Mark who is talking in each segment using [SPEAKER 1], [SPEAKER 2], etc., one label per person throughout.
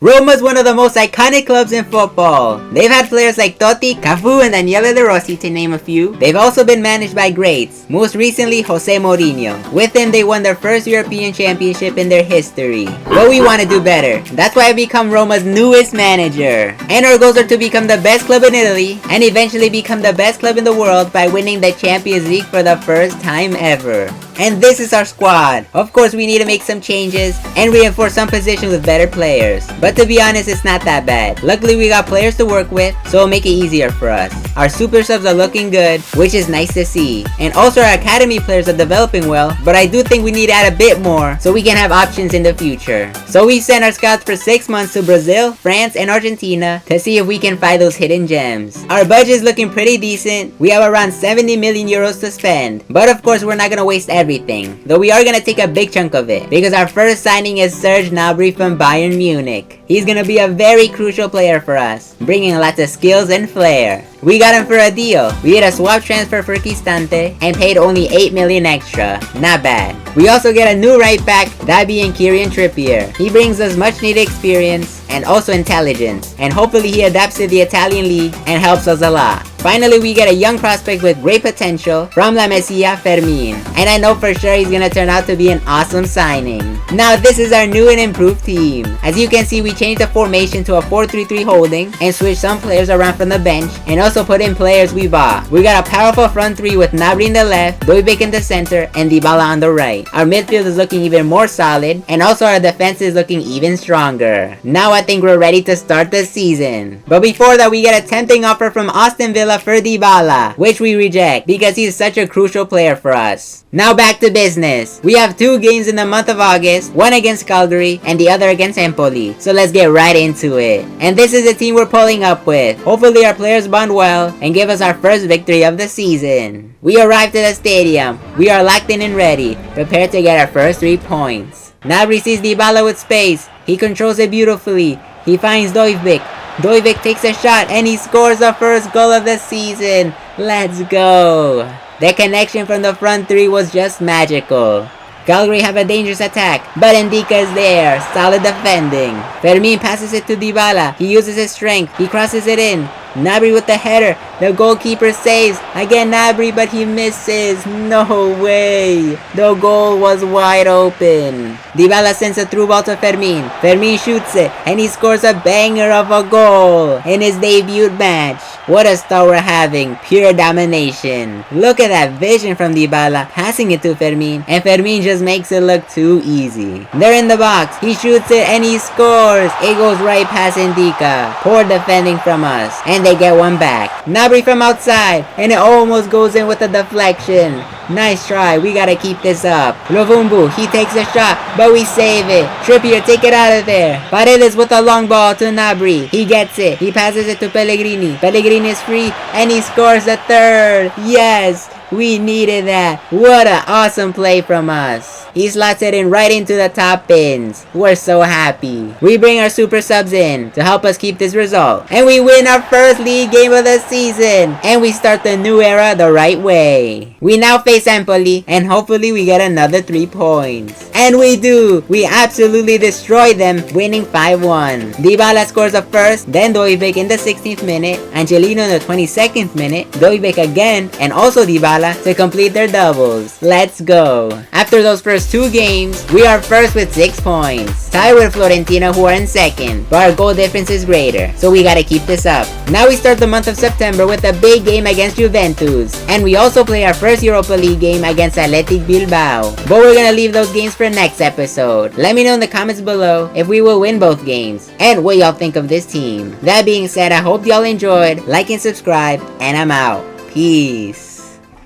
[SPEAKER 1] Roma's one of the most iconic clubs in football. They've had players like Totti, Cafu, and Daniele De Rossi to name a few. They've also been managed by greats, most recently Jose Mourinho. With him, they won their first European championship in their history. But we want to do better. That's why I've become Roma's newest manager. And our goals are to become the best club in Italy and eventually become the best club in the world by winning the Champions League for the first time ever. And this is our squad. Of course, we need to make some changes and reinforce some positions with better players. But to be honest, it's not that bad. Luckily, we got players to work with, so it'll make it easier for us. Our super subs are looking good, which is nice to see. And also our academy players are developing well, but I do think we need to add a bit more so we can have options in the future. So we sent our scouts for 6 months to Brazil, France, and Argentina to see if we can find those hidden gems. Our budget is looking pretty decent. We have around 70 million euros to spend. But of course, we're not gonna waste everything, though we are gonna take a big chunk of it, because our first signing is Serge Gnabry from Bayern Munich. He's gonna be a very crucial player for us, bringing lots of skills and flair. We got him for a deal. We did a swap transfer for Cristante and paid only 8 million extra. Not bad. We also get a new right back, that being Kieran Trippier. He brings us much needed experience and also intelligence, and hopefully he adapts to the Italian league and helps us a lot. Finally, we get a young prospect with great potential from La Masia, Fermin, and I know for sure he's gonna turn out to be an awesome signing. Now this is our new and improved team. As you can see, we changed the formation to a 4-3-3 holding and switched some players around from the bench and also put in players we bought. We got a powerful front three with Gnabry in the left, Dojbek in the center, and Dybala on the right. Our midfield is looking even more solid, and also our defense is looking even stronger. Now I think we're ready to start the season. But before that, we get a tempting offer from Aston Villa for Dybala, which we reject because he's such a crucial player for us. Now back to business. We have 2 games in the month of August, one against Calgary and the other against Empoli. So let's get right into it. And this is the team we're pulling up with. Hopefully our players bond well and give us our first victory of the season. We arrived at the stadium. We are locked in and ready, prepared to get our first 3 points. Gnabry sees Dybala with space. He controls it beautifully. He finds Dojbek. Dojbek takes a shot and he scores the first goal of the season. Let's go. The connection from the front 3 was just magical. Calgary have a dangerous attack, but Ndika is there, solid defending. Fermin passes it to Dybala. He uses his strength. He crosses it in. Gnabry with the header. The goalkeeper saves. Again Gnabry, but he misses. No way. The goal was wide open. Dybala sends a through ball to Fermin. Fermin shoots it, and he scores a banger of a goal in his debut match. What a start we're having. Pure domination. Look at that vision from Dybala, passing it to Fermin, and Fermin just makes it look too easy. They're in the box. He shoots it, and he scores. It goes right past Ndika. Poor defending from us. And they get one back. Gnabry from outside, and it almost goes in with a deflection. Nice try, we gotta keep this up. Lovumbu, he takes a shot, but we save it. Trippier, take it out of there. Paredes with a long ball to Gnabry. He gets it. He passes it to Pellegrini. Pellegrini is free, and he scores the third. Yes! We needed that. What an awesome play from us. He slots it in right into the top bins. We're so happy. We bring our super subs in to help us keep this result. And we win our first league game of the season. And we start the new era the right way. We now face Empoli, and hopefully we get another 3 points. And we do. We absolutely destroy them, winning 5-1. Dybala scores the first, then Dojbek in the 16th minute, Angelino in the 22nd minute, Dojbek again, and also Dybala to complete their doubles. Let's go. After those first 2 games, we are first with 6 points, tied with Fiorentina who are in second, but our goal difference is greater, so we gotta keep this up. Now we start the month of September with a big game against Juventus, and we also play our first Europa League game against Athletic Bilbao, but we're gonna leave those games for next episode. Let me know in the comments below if we will win both games and what y'all think of this team. That being said, I hope y'all enjoyed. Like and subscribe, and I'm out. Peace.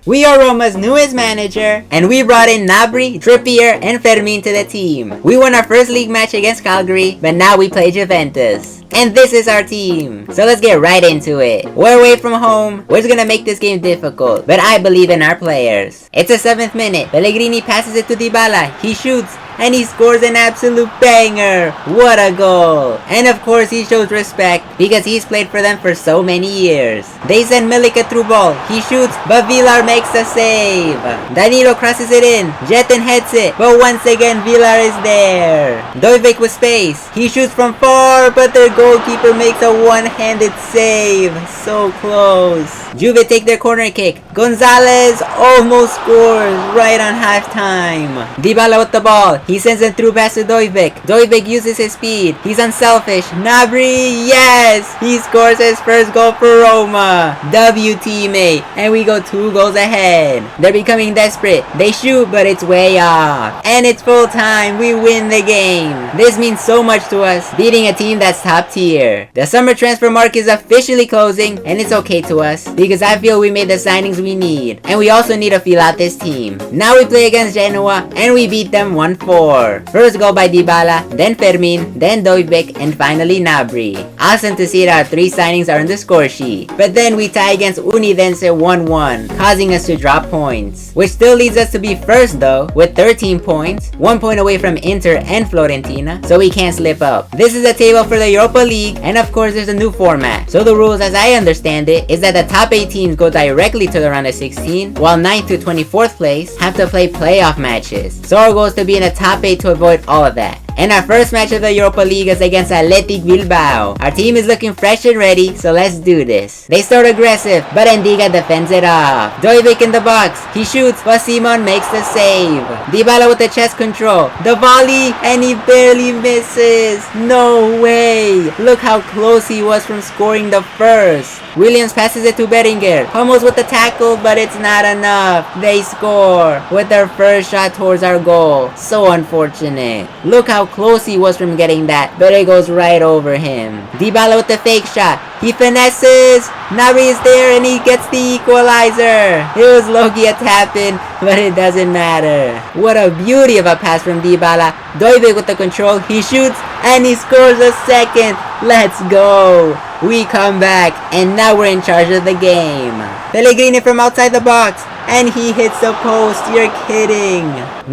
[SPEAKER 1] We are Roma's newest manager, and we brought in Gnabry, Trippier, and Fermin to the team. We won our first league match against Calgary, but now we play Juventus. And this is our team. So let's get right into it. We're away from home, which is gonna make this game difficult, but I believe in our players. It's the 7th minute. Pellegrini passes it to Dybala. He shoots, and he scores an absolute banger. What a goal. And of course he shows respect because he's played for them for so many years. They send Milik a through ball. He shoots, but Villar makes a save. Danilo crosses it in. Jeton heads it, but once again Villar is there. Dojvic with space. He shoots from far, but their goalkeeper makes a one-handed save. So close. Juve take their corner kick. Gonzalez almost scores right on halftime. Dybala with the ball. He sends it through pass to Dojvic. Dojvic uses his speed. He's unselfish. Gnabry, yes! He scores his first goal for Roma. W teammate. And we go 2 goals ahead. They're becoming desperate. They shoot, but it's way off. And it's full time. We win the game. This means so much to us, beating a team that's top tier. The summer transfer market is officially closing, and it's okay to us because I feel we made the signings we need, and we also need to feel out this team. Now we play against Genoa, and we beat them 1-4. First goal by Dybala, then Fermin, then Dojvic, and finally Gnabry. Awesome to see that our 3 signings are on the score sheet. But then we tie against Unidense 1-1, causing us to drop points, which still leads us to be first though, with 13 points, 1 point away from Inter and Fiorentina, so we can't slip up. This is the table for the Europa League, and of course there's a new format. So the rules, as I understand it, is that the top 8 teams go directly to the round of 16, while 9th to 24th place have to play playoff matches. So our goal is to be in the top 8 to avoid all of that. And our first match of the Europa League is against Athletic Bilbao. Our team is looking fresh and ready, so let's do this. They start aggressive, but Endiga defends it off. Dojvic in the box. He shoots, but Simon makes the save. Dybala with the chest control. The volley, and he barely misses. No way. Look how close he was from scoring the first. Williams passes it to Beringer. Almost with the tackle, but it's not enough. They score with their first shot towards our goal. So unfortunate. Look how close he was from getting that, but it goes right over him. Dybala with the fake shot. He finesses. Gnabry is there and he gets the equalizer. It was low-key a tap-in, but it doesn't matter. What a beauty of a pass from Dybala. Dojvic with the control. He shoots and he scores a second. Let's go. We come back and now we're in charge of the game. Pellegrini from outside the box. And he hits the post. You're kidding.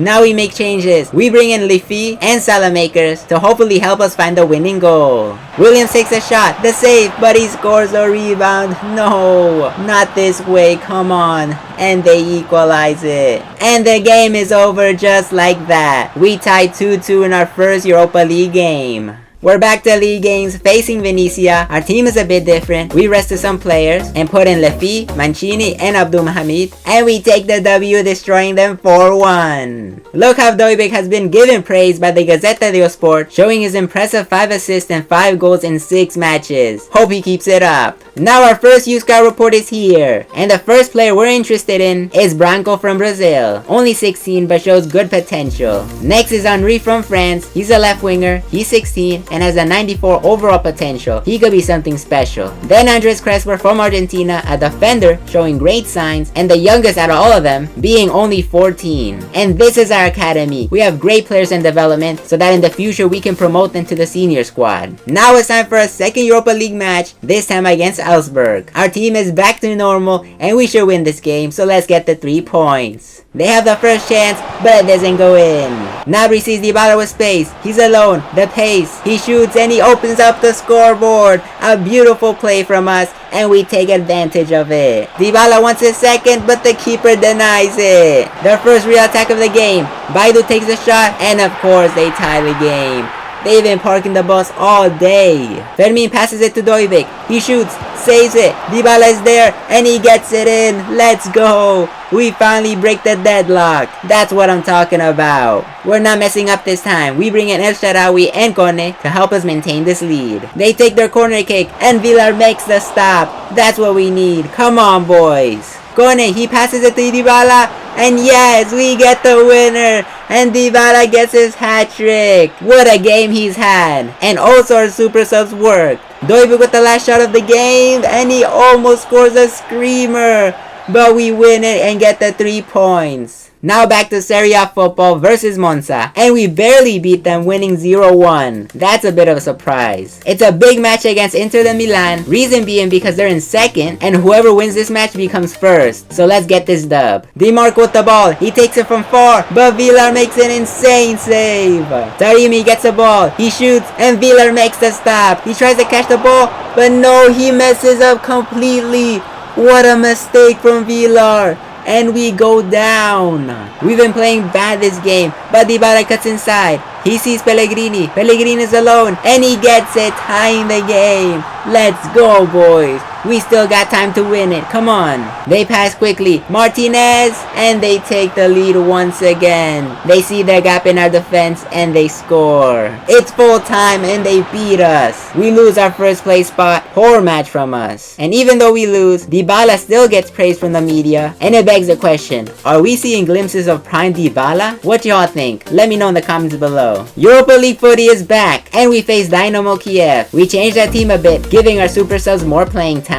[SPEAKER 1] Now we make changes. We bring in Lifi and Salamakers to hopefully help us find the winning goal. Williams takes a shot. The save, but he scores a rebound. No, not this way. Come on. And they equalize it. And the game is over just like that. We tied 2-2 in our first Europa League game. We're back to league games facing Venezia. Our team is a bit different. We rested some players and put in Lefi, Mancini, and Abdul Hamid, and we take the W, destroying them 4-1. Look how Dojvic has been given praise by the Gazzetta dello Sport, showing his impressive 5 assists and 5 goals in 6 matches. Hope he keeps it up. Now our first U-Scout report is here, and the first player we're interested in is Branco from Brazil. Only 16 but shows good potential. Next is Henri from France. He's a left winger, he's 16 and has a 94 overall potential. He could be something special. Then Andres Crespo from Argentina, a defender showing great signs, and the youngest out of all of them being only 14. And this is our academy. We have great players in development so that in the future we can promote them to the senior squad. Now it's time for a second Europa League match, this time against Augsburg. Our team is back to normal and we should win this game, so let's get the 3 points. They have the first chance, but it doesn't go in. Gnabry sees Dybala with space. He's alone. The pace. He shoots and he opens up the scoreboard. A beautiful play from us, and we take advantage of it. Dybala wants his second, but the keeper denies it. Their first real attack of the game. Baidu takes a shot, and of course they tie the game. They've been parking the bus all day. Fermin passes it to Dojvic. He shoots, saves it. Dybala is there, and he gets it in. Let's go. We finally break the deadlock. That's what I'm talking about. We're not messing up this time. We bring in El Shaarawy and Kone to help us maintain this lead. They take their corner kick, and Villar makes the stop. That's what we need. Come on, boys. Kone, he passes it to Dybala, and yes, we get the winner, and Dybala gets his hat-trick. What a game he's had, and also our super subs worked. Dojvic with the last shot of the game, and he almost scores a screamer, but we win it and get the 3 points. Now back to Serie A football versus Monza, and we barely beat them, winning 0-1. That's a bit of a surprise. It's a big match against Inter de Milan, reason being because they're in second, and whoever wins this match becomes first. So let's get this dub. Di Marco with the ball, he takes it from far, but Villar makes an insane save. Taremi gets the ball, he shoots, and Villar makes the stop. He tries to catch the ball, but no, he messes up completely. What a mistake from Villar. And we go down. We've been playing bad this game, but Dybala cuts inside. He sees Pellegrini. Pellegrini is alone, and he gets it, tying the game. Let's go, boys. We still got time to win it. Come on. They pass quickly. Martinez, and they take the lead once again. They see their gap in our defense, and they score. It's full time, and they beat us. We lose our first place spot. Poor match from us. And even though we lose, Dybala still gets praise from the media, and it begs the question, are we seeing glimpses of prime Dybala? What y'all think? Let me know in the comments below. Europa League footy is back, and we face Dynamo Kiev. We changed our team a bit, giving our super subs more playing time.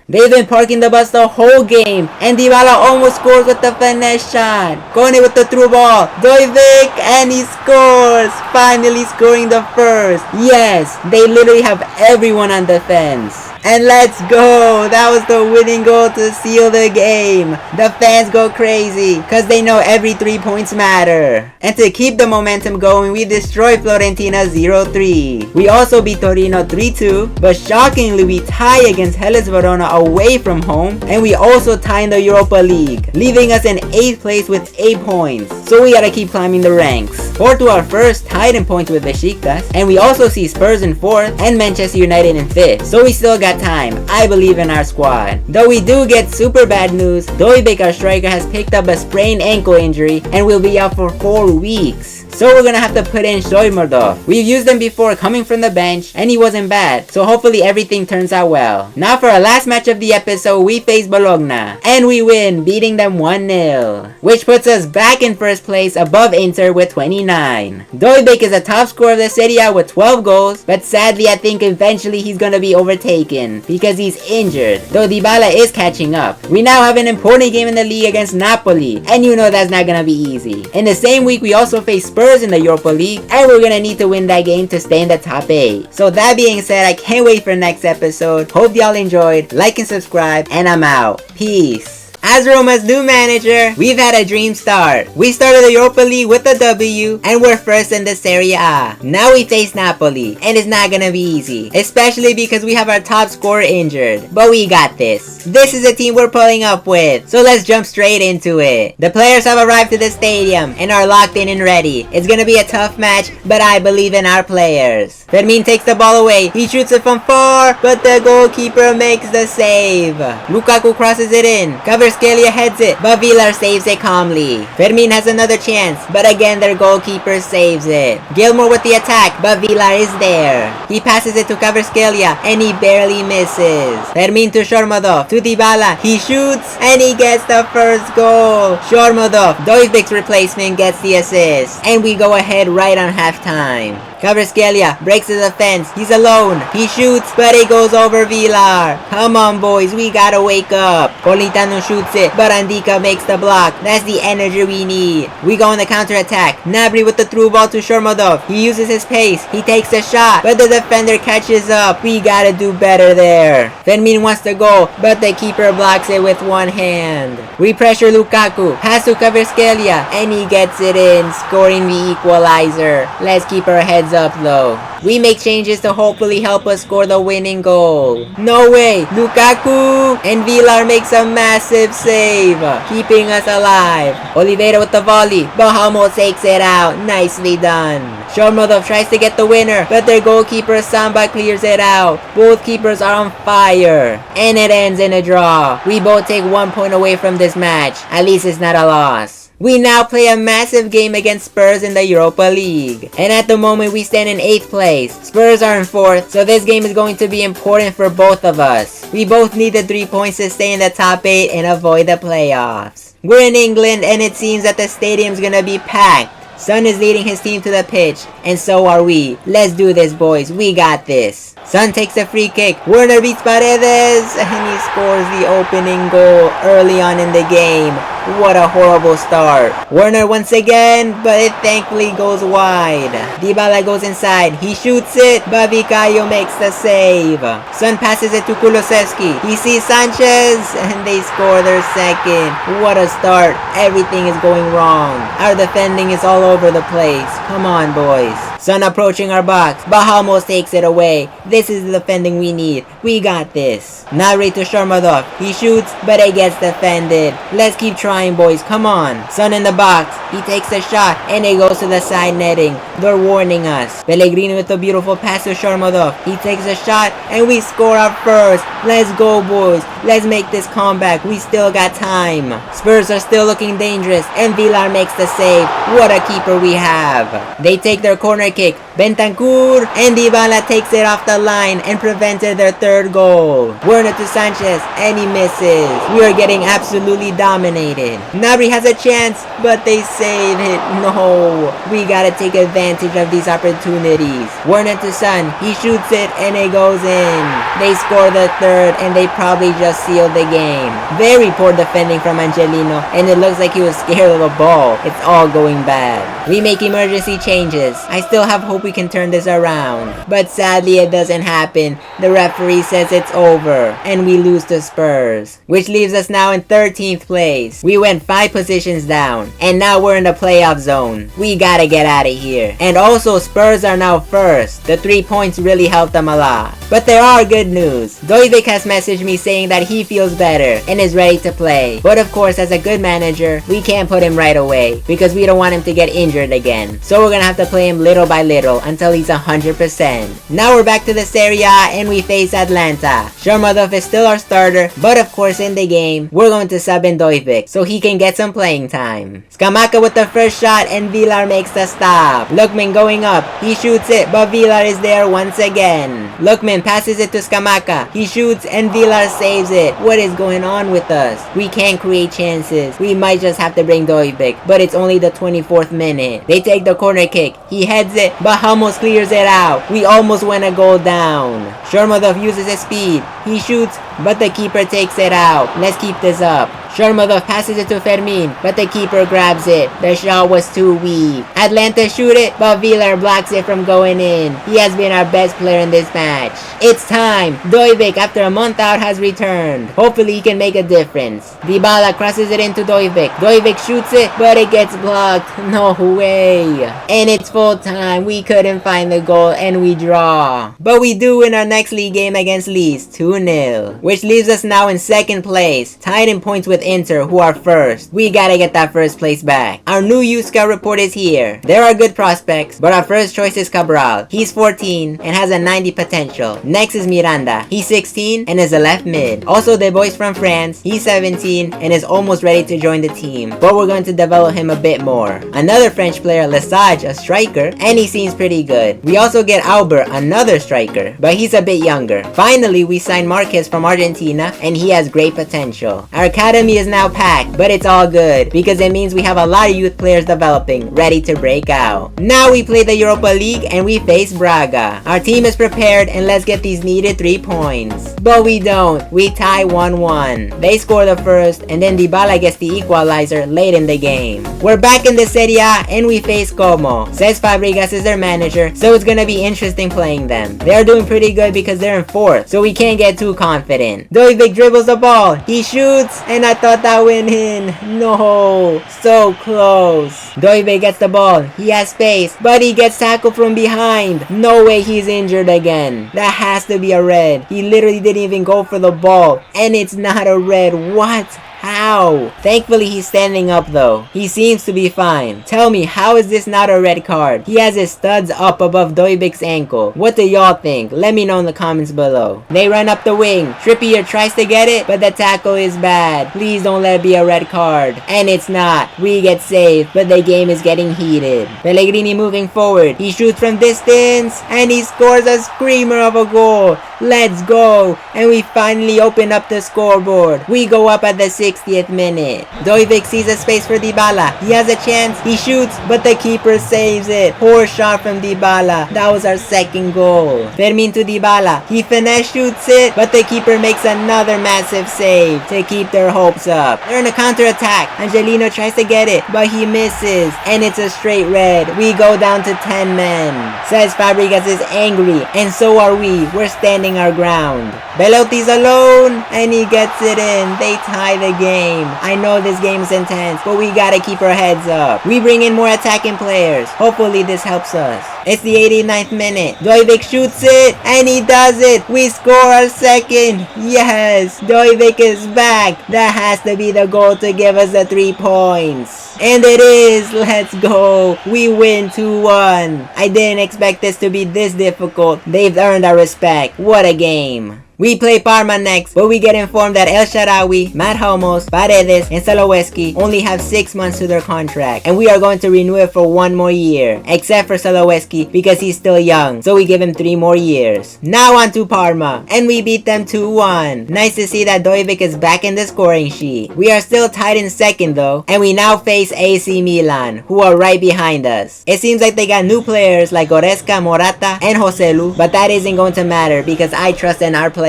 [SPEAKER 1] They've been parking the bus the whole game, and Dybala almost scores with the finesse shot. Kone with the through ball, Dojvic, and he scores! Finally scoring the first. Yes, they literally have everyone on defense. And let's go! That was the winning goal to seal the game. The fans go crazy because they know every 3 points matter. And to keep the momentum going, we destroy Fiorentina 0-3. We also beat Torino 3-2, but shockingly we tie against Hellas Verona away from home, and we also tie in the Europa League, leaving us in 8th place with 8 points. So we gotta keep climbing the ranks. 4th to our first, tied in points with Besiktas, and we also see Spurs in 4th and Manchester United in 5th. So we still got time. I believe in our squad. Though we do get super bad news, Dojvic, our striker, has picked up a sprained ankle injury and will be out for 4 weeks. So we're gonna have to put in Shoimerdov. We've used him before coming from the bench, and he wasn't bad, so hopefully everything turns out well. Now for our last match of the episode, we face Bologna, and we win, beating them 1-0, which puts us back in first place above Inter with 29. Dojvic is a top scorer of the Serie A with 12 goals, but sadly I think eventually he's gonna be overtaken because he's injured, though Dybala is catching up. We now have an important game in the league against Napoli, and you know that's not gonna be easy. In the same week, we also face Spurs in the Europa League, and we're gonna need to win that game to stay in the top 8. So that being said, I can't wait for next episode. Hope y'all enjoyed. Like and subscribe, and I'm out. Peace. As Roma's new manager, we've had a dream start. We started the Europa League with a W, and we're first in the Serie A. Now we face Napoli, and it's not gonna be easy, especially because we have our top scorer injured. But we got this. This is the team we're pulling up with, so let's jump straight into it. The players have arrived to the stadium and are locked in and ready. It's gonna be a tough match, but I believe in our players. Fermin takes the ball away. He shoots it from far, but the goalkeeper makes the save. Lukaku crosses it in. Kvaratskhelia heads it, but Villar saves it calmly. Fermin has another chance, but again their goalkeeper saves it. Gilmour with the attack, but Villar is there. He passes it to Kvaratskhelia, and he barely misses. Fermin to Shormadov, to Dybala. He shoots, and he gets the first goal. Shormadov, Dojvic's replacement, gets the assist, and we go ahead right on halftime. Kvaratskhelia breaks the defense. He's alone. He shoots, but it goes over Villar. Come on, boys. We gotta wake up. Politano shoots it, but Andika makes the block. That's the energy we need. We go on the counter-attack. Gnabry with the through ball to Shormadov. He uses his pace. He takes a shot, but the defender catches up. We gotta do better there. Fermin wants to go, but the keeper blocks it with one hand. We pressure Lukaku. Pass to Kvaratskhelia, and he gets it in, scoring the equalizer. Let's keep our heads up though. We make changes to hopefully help us score the winning goal. No way! Lukaku! And Villar makes a massive save, keeping us alive. Oliveira with the volley, but Hamo takes it out. Nicely done. Shormadov tries to get the winner, but their goalkeeper Samba clears it out. Both keepers are on fire, and it ends in a draw. We both take 1 point away from this match. At least it's not a loss. We now play a massive game against Spurs in the Europa League, and at the moment we stand in 8th place. Spurs are in 4th, so this game is going to be important for both of us. We both need the 3 points to stay in the top 8 and avoid the playoffs. We're in England, and it seems that the stadium's gonna be packed. Son is leading his team to the pitch, and so are we. Let's do this, boys. We got this. Son takes a free kick. Werner beats Paredes, and he scores the opening goal early on in the game. What a horrible start. Werner once again, but it thankfully goes wide. Dybala goes inside. He shoots it, but Vicario makes the save. Son passes it to Kulusevski. He sees Sanchez, and they score their second. What a start. Everything is going wrong. Our defending is all over the place. Come on, boys. Son approaching our box. Bahamas takes it away. This is the defending we need. We got this. Nari to Sharmadov. He shoots, but it gets defended. Let's keep trying, boys. Come on. Son in the box. He takes a shot, and it goes to the side netting. They're warning us. Pellegrini with a beautiful pass to Sharmadov. He takes a shot, and we score our first. Let's go, boys. Let's make this comeback. We still got time. Spurs are still looking dangerous, and Villar makes the save. What a keeper we have. They take their corner kick. Bentancur and Dybala takes it off the line and prevented their third goal. Werner to Sanchez, and he misses. We are getting absolutely dominated. Gnabry has a chance, but they save it. No, we gotta take advantage of these opportunities. Werner to Son, he shoots it and it goes in. They score the third and they probably just sealed the game. Very poor defending from Angelino, and it looks like he was scared of the ball. It's all going bad. We make emergency changes. I still have hope we can turn this around, but sadly it doesn't happen. The referee says it's over, and we lose to Spurs, which leaves us now in 13th place. We went 5 positions down, and now we're in the playoff zone. We gotta get out of here. And also, Spurs are now first. The 3 points really helped them a lot. But there are good news. Dojvic has messaged me saying that he feels better and is ready to play. But of course, as a good manager, we can't put him right away because we don't want him to get injured again. So we're gonna have to play him little by little until he's 100%. Now we're back to the Serie A and we face Atlanta. Sharmadov is still our starter, but of course in the game, we're going to sub in Dojvic so he can get some playing time. Scamacca with the first shot and Villar makes the stop. Lookman going up. He shoots it, but Villar is there once again. Lookman passes it to Scamacca. He shoots and Villar saves it. What is going on with us? We can't create chances. We might just have to bring Dojvic, but it's only the 24th minute. They take the corner kick. He heads it, but almost clears it out. We almost went a goal down. Sharmadov uses his speed. He shoots, but the keeper takes it out. Let's keep this up. Sharmadov passes it to Fermin, but the keeper grabs it. The shot was too weak. Atlanta shoot it, but Villar blocks it from going in. He has been our best player in this match. It's time. Dojvic, after a month out, has returned. Hopefully he can make a difference. Dybala crosses it into Dojvic. Dojvic shoots it, but it gets blocked. No way. And it's full time. We couldn't find the goal and we draw. But we do win our next league game against Leeds 2-0. Which leaves us now in 2nd place, tied in points with Inter, who are first. We gotta get that first place back. Our new youth scout report is here. There are good prospects, but our first choice is Cabral. He's 14 and has a 90 potential. Next is Miranda. He's 16 and is a left mid. Also, the boy's from France. He's 17 and is almost ready to join the team, but we're going to develop him a bit more. Another French player, Lesage, a striker, and he seems pretty good. We also get Albert, another striker, but he's a bit younger. Finally, we signed Marquez from Argentina, and he has great potential. Our academy is now packed, but it's all good because it means we have a lot of youth players developing, ready to break out. Now we play the Europa League and we face Braga. Our team is prepared and let's get these needed 3 points. But we don't. We tie 1-1. They score the first and then Dybala gets the equalizer late in the game. We're back in the Serie A and we face Como. Cesc Fabregas is their manager, so it's gonna be interesting playing them. They're doing pretty good because they're in 4th, so we can't get too confident. Dojvic dribbles the ball. He shoots and I thought that went in. No, so close. Dojvic gets the ball. He has space, but he gets tackled from behind. No way he's injured again. That has to be a red. He literally didn't even go for the ball, and it's not a red. What? How? Thankfully he's standing up though. He seems to be fine. Tell me, how is this not a red card? He has his studs up above Dojvic's ankle. What do y'all think? Let me know in the comments below. They run up the wing. Trippier tries to get it, but the tackle is bad. Please don't let it be a red card. And it's not. We get saved, but the game is getting heated. Pellegrini moving forward. He shoots from distance, and he scores a screamer of a goal. Let's go! And we finally open up the scoreboard. We go up at the 60th minute. Dojvic sees a space for Dybala. He has a chance. He shoots, but the keeper saves it. Poor shot from Dybala. That was our second goal. Fermin to Dybala. He finesse shoots it, but the keeper makes another massive save to keep their hopes up. They're in a counter-attack. Angelino tries to get it, but he misses. And it's a straight red. We go down to 10 men. Says Fabregas is angry, and so are we. We're standing our ground. Belotti's alone, and he gets it in. They tie the game. I know this game's intense, but we gotta keep our heads up. We bring in more attacking players. Hopefully this helps us. It's the 89th minute. Dojvic shoots it, and he does it. We score our second. Yes, Dojvic is back. That has to be the goal to give us the 3 points. And it is. Let's go. We win 2-1. I didn't expect this to be this difficult. They've earned our respect. What a game. We play Parma next, but we get informed that El Shaarawy, Matt Hummels, Paredes, and Saloweski only have 6 months to their contract, and we are going to renew it for 1 more year, except for Saloweski because he's still young, so we give him 3 more years. Now on to Parma, and we beat them 2-1. Nice to see that Dojvic is back in the scoring sheet. We are still tied in second though, and we now face AC Milan, who are right behind us. It seems like they got new players like Goretzka, Morata, and Joselu, but that isn't going to matter because I trust in our players.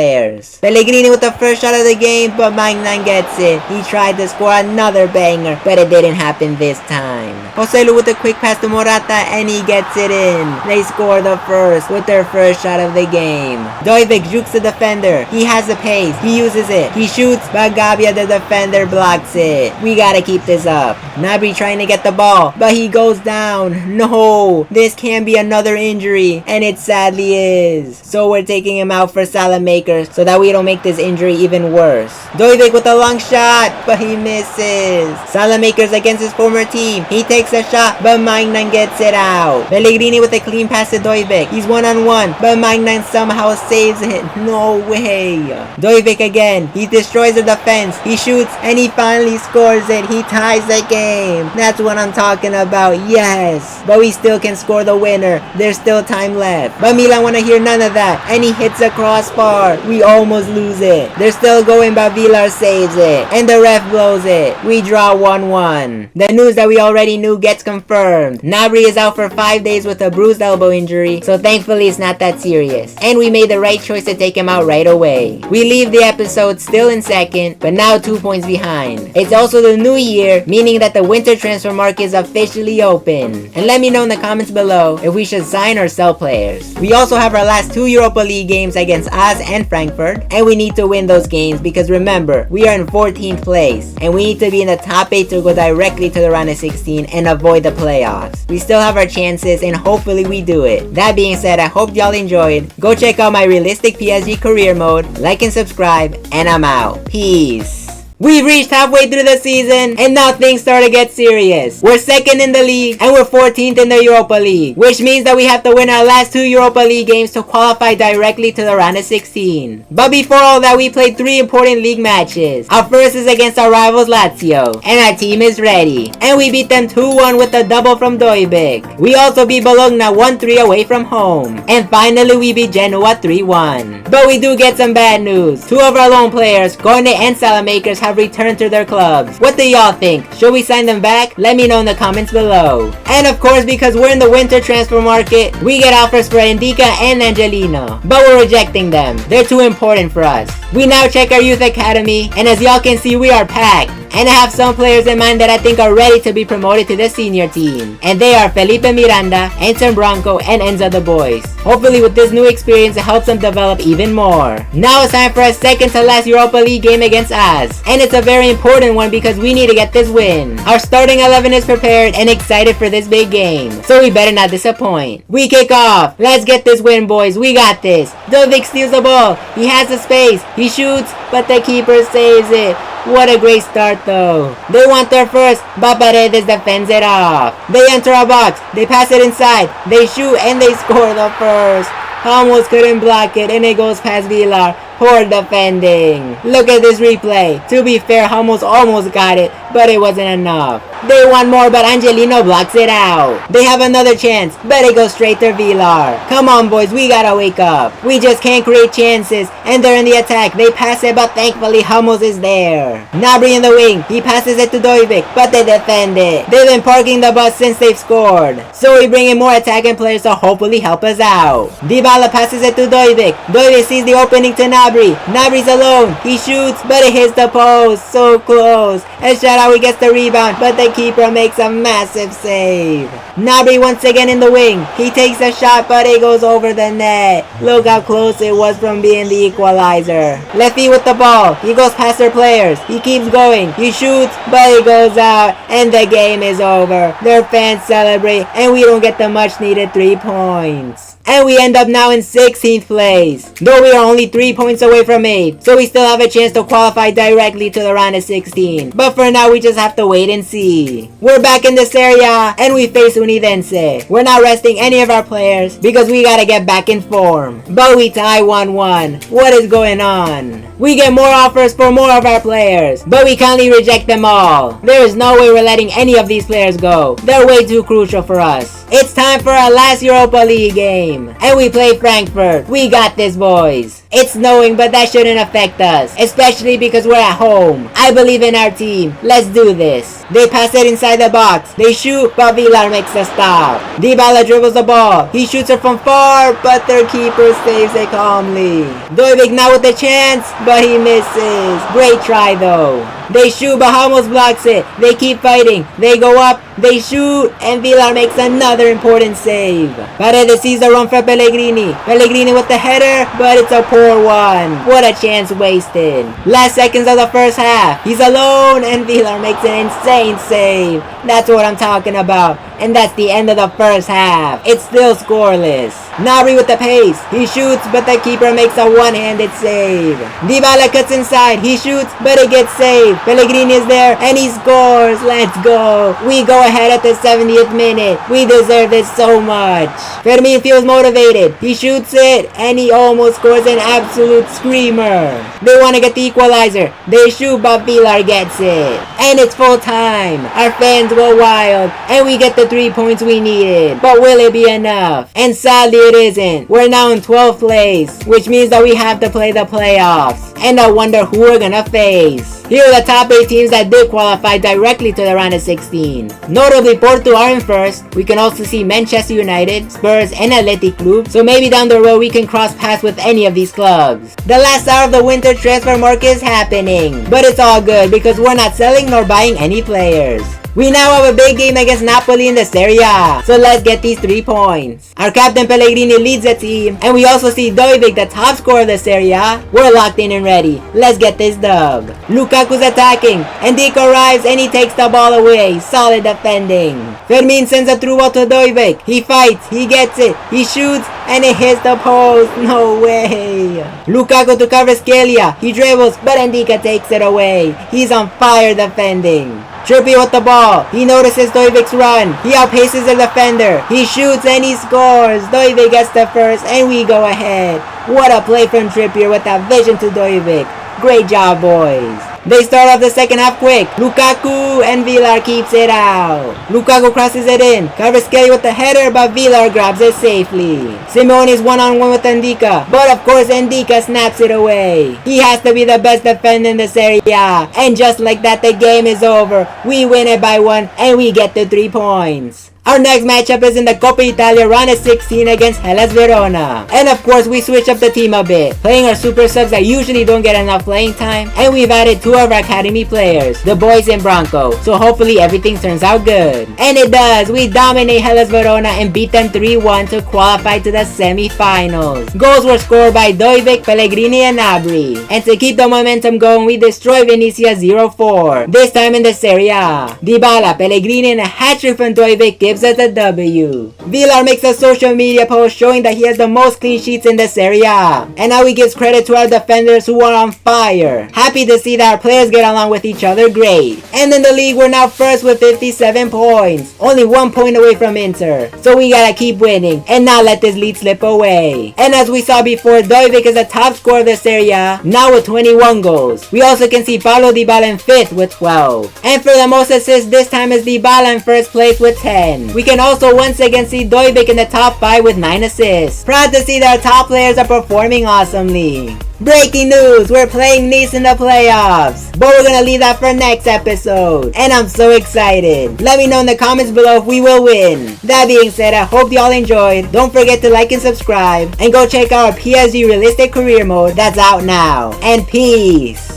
[SPEAKER 1] Pellegrini with the first shot of the game, but Magnan gets it. He tried to score another banger, but it didn't happen this time. Joselu with a quick pass to Morata, and he gets it in. They score the first with their first shot of the game. Dojvic jukes the defender. He has the pace. He uses it. He shoots, but Gabia the defender blocks it. We gotta keep this up. Gnabry trying to get the ball, but he goes down. No, this can be another injury, and it sadly is. So we're taking him out for Salamakers so that we don't make this injury even worse. Dojvic with a long shot, but he misses. Salamakers against his former team. He takes a shot, but Magnan gets it out. Pellegrini with a clean pass to Dojvic. He's 1-on-1, but Magnan somehow saves it. No way. Dojvic again. He destroys the defense. He shoots, and he finally scores it. He ties the game. That's what I'm talking about. Yes. But we still can score the winner. There's still time left. But Milan want to hear none of that, and he hits a crossbar. We almost lose it. They're still going, but Villar saves it. And the ref blows it. We draw 1-1. The news that we already knew gets confirmed. Gnabry is out for 5 days with a bruised elbow injury, so thankfully it's not that serious. And we made the right choice to take him out right away. We leave the episode still in second, but now 2 points behind. It's also the new year, meaning that the winter transfer market is officially open. And let me know in the comments below if we should sign or sell players. We also have our last 2 Europa League games against AZ and Frankfurt, and we need to win those games because remember, we are in 14th place, and we need to be in the top 8 to go directly to the round of 16 and avoid the playoffs. We still have our chances, and hopefully we do it. That being said, I hope y'all enjoyed. Go check out my realistic PSG career mode, like and subscribe, and I'm out. Peace. We've reached halfway through the season, and now things start to get serious. We're second in the league, and we're 14th in the Europa League, which means that we have to win our last 2 Europa League games to qualify directly to the round of 16. But before all that, we played 3 important league matches. Our first is against our rivals Lazio, and our team is ready. And we beat them 2-1 with a double from Dojvic. We also beat Bologna 1-3 away from home. And finally, we beat Genoa 3-1. But we do get some bad news. 2 of our loan players, Cornet and Salamakers, have returned to their clubs. What do y'all think? Should we sign them back? Let me know in the comments below. And of course, because we're in the winter transfer market, we get offers for Indica and Angelino, but we're rejecting them. They're too important for us. We now check our youth academy, and as y'all can see, we are packed. And I have some players in mind that I think are ready to be promoted to the senior team. And they are Felipe Miranda, Anton Branco, and Enzo the Boys. Hopefully with this new experience it helps them develop even more. Now it's time for a second to last Europa League game against AZ. And it's a very important one because we need to get this win. Our starting 11 is prepared and excited for this big game, so we better not disappoint. We kick off. Let's get this win, boys. We got this. Dojvic steals the ball. He has the space. He shoots, but the keeper saves it. What a great start though. They want their first, but Paredes defends it off. They enter a box. They pass it inside. They shoot and they score the first. Almost couldn't block it, and it goes past Villar. Poor defending. Look at this replay. To be fair, Hummels almost got it, but it wasn't enough. They want more, but Angelino blocks it out. They have another chance, but it goes straight to Villar. Come on, boys, we gotta wake up. We just can't create chances, and they're in the attack. They pass it, but thankfully Hummels is there. Gnabry in the wing. He passes it to Dojvic, but they defend it. They've been parking the bus since they've scored. So we bring in more attacking players to hopefully help us out. Dybala passes it to Dojvic. Dojvic sees the opening to Gnabry. Gnabry's alone. He shoots, but it hits the post. So close. And Shaarawy gets the rebound, but the keeper makes a massive save. Gnabry once again in the wing. He takes a shot, but it goes over the net. Look how close it was from being the equalizer. Lefty with the ball. He goes past their players. He keeps going. He shoots, but it goes out. And the game is over. Their fans celebrate, and we don't get the much needed 3 points. And we end up now in 16th place. Though we are only 3 points away from 8th. So we still have a chance to qualify directly to the round of 16. But for now, we just have to wait and see. We're back in the Serie A, and we face Unidense. We're not resting any of our players because we gotta get back in form. But we tie 1-1. What is going on? We get more offers for more of our players, but we kindly reject them all. There is no way we're letting any of these players go. They're way too crucial for us. It's time for our last Europa League game. And we play Frankfurt. We got this, boys. It's snowing, but that shouldn't affect us, especially because we're at home. I believe in our team. Let's do this. They pass it inside the box. They shoot, but Villar makes a stop. Dybala dribbles the ball. He shoots it from far, but their keeper saves it calmly. Dojvic now with the chance, but he misses. Great try though. They shoot, but Hummels blocks it. They keep fighting. They go up. They shoot, and Villar makes another important save. Paredes sees the run for Pellegrini. Pellegrini with the header, but it's a poor one. What a chance wasted. Last seconds of the first half. He's alone, and Villar makes an insane save. That's what I'm talking about. And that's the end of the first half. It's still scoreless. Gnabry with the pace. He shoots, but the keeper makes a one-handed save. Dybala cuts inside. He shoots, but it gets saved. Pellegrini is there, and he scores. Let's go. We go ahead at the 70th minute. We deserve it so much. Fermin feels motivated. He shoots it, and he almost scores an absolute screamer. They want to get the equalizer. They shoot, but Villar gets it. And it's full time. Our fans go wild, and we get the 3 points we needed. But will it be enough? And sadly it isn't. We're now in 12th place, which means that we have to play the playoffs. And I wonder who we're gonna face. Here are the top 8 teams that did qualify directly to the round of 16. Notably, Porto are in first. We can also see Manchester United, Spurs, and Athletic Club. So maybe down the road we can cross paths with any of these clubs. The last hour of the winter transfer market is happening. But it's all good because we're not selling nor buying any players. We now have a big game against Napoli in the Serie A, so let's get these 3 points. Our captain Pellegrini leads the team, and we also see Dojvic, the top scorer of the Serie A. We're locked in and ready. Let's get this dub. Lukaku's attacking, and Deco arrives and he takes the ball away. Solid defending. Fermin sends a through ball to Dojvic. He fights, he gets it, he shoots, and it hits the post. No way. Lukaku to cover Scalia. He dribbles, but Ndika takes it away. He's on fire defending. Trippier with the ball. He notices Dojvic's run. He outpaces the defender. He shoots and he scores. Dojvic gets the first and we go ahead. What a play from Trippier with that vision to Dojvic. Great job, boys. They start off the second half quick. Lukaku and Villar keeps it out. Lukaku crosses it in. Covers Skelly with the header, but Villar grabs it safely. Simeone is one-on-one with Ndika, but of course Ndika snaps it away. He has to be the best defender in the Serie A. And just like that, the game is over. We win it by 1 and we get the 3 points. Our next matchup is in the Coppa Italia round of 16 against Hellas Verona. And of course, we switch up the team a bit, playing our super subs that usually don't get enough playing time, and we've added 2 of our academy players, the boys and Bronco, so hopefully everything turns out good. And it does! We dominate Hellas Verona and beat them 3-1 to qualify to the semi-finals. Goals were scored by Dojvic, Pellegrini, and Gnabry. And to keep the momentum going, we destroy Venezia 0-4, this time in the Serie A. Dybala, Pellegrini, and a hat-trick from Dojvic gives gives us a W. Villar makes a social media post showing that he has the most clean sheets in the Serie A. And now he gives credit to our defenders who are on fire. Happy to see that our players get along with each other great. And in the league, we're now first with 57 points. Only 1 point away from Inter. So we gotta keep winning and not let this lead slip away. And as we saw before, Dojvic is the top scorer of the Serie A, now with 21 goals. We also can see Paulo Dybala in 5th with 12. And for the most assists, this time is Dybala in 1st place with 10. We can also once again see Dojvic in the top 5 with 9 assists. Proud to see that our top players are performing awesomely. Breaking news, we're playing Nice in the playoffs, but we're gonna leave that for next episode, and I'm so excited. Let me know in the comments below if we will win. That being said, I hope y'all enjoyed. Don't forget to like and subscribe, and go check out our PSG Realistic Career Mode that's out now, and peace.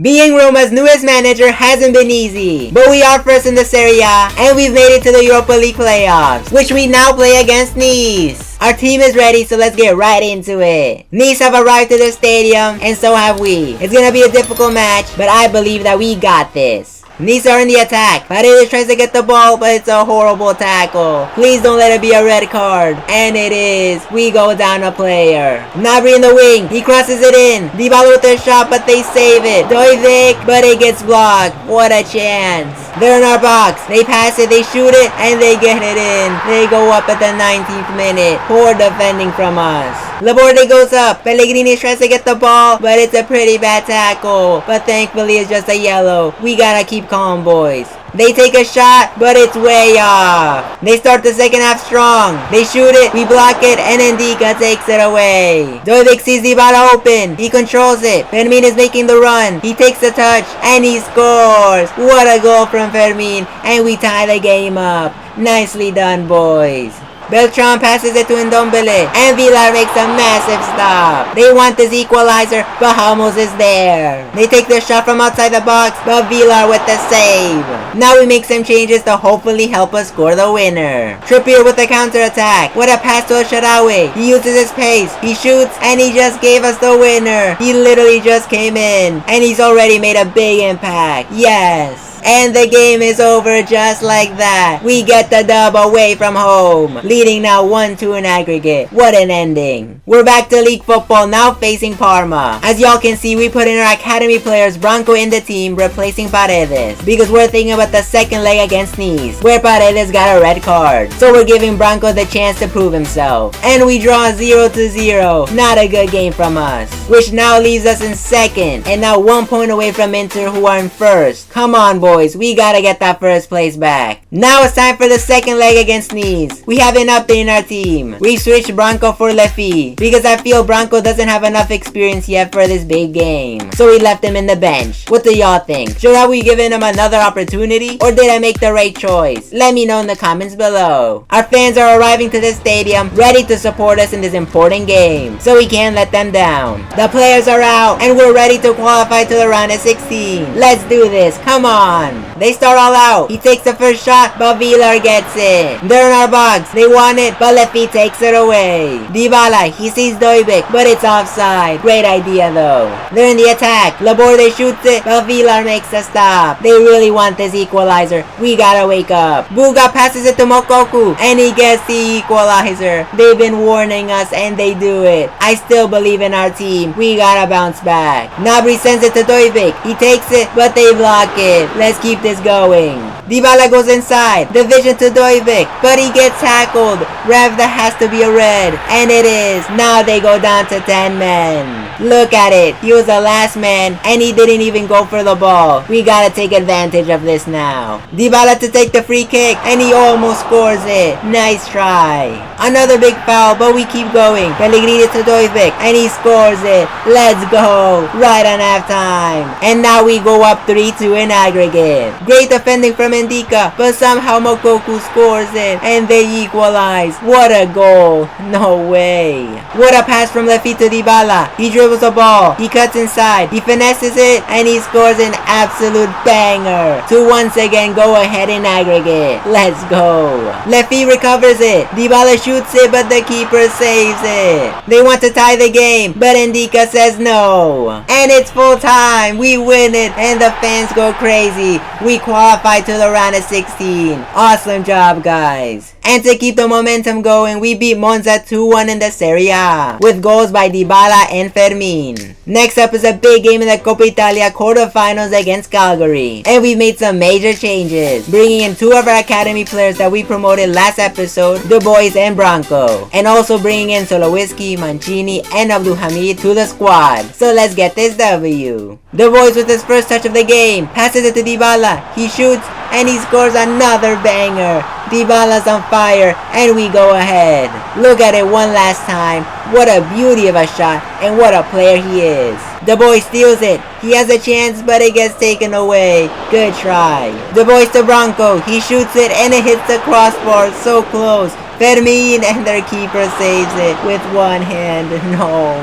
[SPEAKER 1] Being Roma's newest manager hasn't been easy, but we are first in the Serie A, and we've made it to the Europa League playoffs, which we now play against Nice. Our team is ready, so let's get right into it. Nice have arrived to the stadium, and so have we. It's gonna be a difficult match, but I believe that we got this. Nice are in the attack. Paredes tries to get the ball, but it's a horrible tackle. Please don't let it be a red card. And it is. We go down a player. Gnabry in the wing. He crosses it in. Dybala with their shot, but they save it. Dojvic, but it gets blocked. What a chance. They're in our box. They pass it, they shoot it, and they get it in. They go up at the 19th minute. Poor defending from us. Laborde goes up. Pellegrini tries to get the ball, but it's a pretty bad tackle. But thankfully it's just a yellow. We gotta keep calm, boys. They take a shot, but it's way off. They start the second half strong. They shoot it, we block it, and Ndika takes it away. Dojvic sees Dybala open. He controls it. Fermin is making the run. He takes the touch, and he scores. What a goal from Fermin, and we tie the game up. Nicely done, boys. Beltran passes it to Ndombele, and Villar makes a massive stop. They want this equalizer, but Ramos is there. They take their shot from outside the box, but Villar with the save. Now we make some changes to hopefully help us score the winner. Trippier with the counter-attack. What a pass to Sharawi. He uses his pace. He shoots, and he just gave us the winner. He literally just came in, and he's already made a big impact. Yes. And the game is over just like that. We get the dub away from home, leading now 1-2 in aggregate. What an ending. We're back to league football, now facing Parma. As y'all can see, we put in our academy players Branco in the team, replacing Paredes, because we're thinking about the second leg against Nice, where Paredes got a red card. So we're giving Branco the chance to prove himself. And we draw 0-0. Not a good game from us, which now leaves us in second, and now 1 point away from Inter, who are in first. Come on, boys. We gotta get that first place back. Now it's time for the second leg against Nice. We have an update in our team. We switched Branco for Lefi, because I feel Branco doesn't have enough experience yet for this big game. So we left him in the bench. What do y'all think? Should I be giving him another opportunity, or did I make the right choice? Let me know in the comments below. Our fans are arriving to the stadium, ready to support us in this important game, so we can't let them down. The players are out, and we're ready to qualify to the round of 16. Let's do this. Come on. They start all out. He takes the first shot, but Villar gets it. They're in our box. They want it, but Lefi takes it away. Dybala, he sees Dojvic, but it's offside. Great idea though. They're in the attack. Laborde shoots it, but Villar makes a stop. They really want this equalizer. We gotta wake up. Buga passes it to Mokoku, and he gets the equalizer. They've been warning us, and they do it. I still believe in our team. We gotta bounce back. Gnabry sends it to Dojvic. He takes it, but they block it. Let's keep this going. Dybala goes inside. The vision to Dojvic, but he gets tackled. Rev, that has to be a red. And it is. Now they go down to 10 men. Look at it. He was the last man, and he didn't even go for the ball. We gotta take advantage of this now. Dybala to take the free kick, and he almost scores it. Nice try. Another big foul, but we keep going. Pellegrini to Dojvic, and he scores it. Let's go. Right on halftime. And now we go up 3-2 in aggregate. Great defending from Ndika, but somehow Mokoku scores it, and they equalize. What a goal. No way. What a pass from Lefi to Dybala. He dribbles the ball. He cuts inside. He finesses it, and he scores an absolute banger to once again go ahead in aggregate. Let's go. Lefi recovers it. Dybala shoots shoots it, but the keeper saves it. They want to tie the game, but Ndika says no. And it's full time. We win it, and the fans go crazy. We qualify to the round of 16. Awesome job, guys. And to keep the momentum going, we beat Monza 2-1 in the Serie A, with goals by Dybala and Fermin. Next up is a big game in the Coppa Italia quarterfinals against Calgary. And we've made some major changes, bringing in 2 of our academy players that we promoted last episode, the boys and Branco. And also bringing in Solowiski, Mancini, and Abdulhamid to the squad. So let's get this W. The boys with his first touch of the game, passes it to Dybala, he shoots, and he scores another banger. Dybala's on fire, and we go ahead. Look at it one last time. What a beauty of a shot, and what a player he is. The boy steals it. He has a chance, but it gets taken away. Good try. The boys to Branco. He shoots it, and it hits the crossbar. So close. Fermin, and their keeper saves it with one hand. No.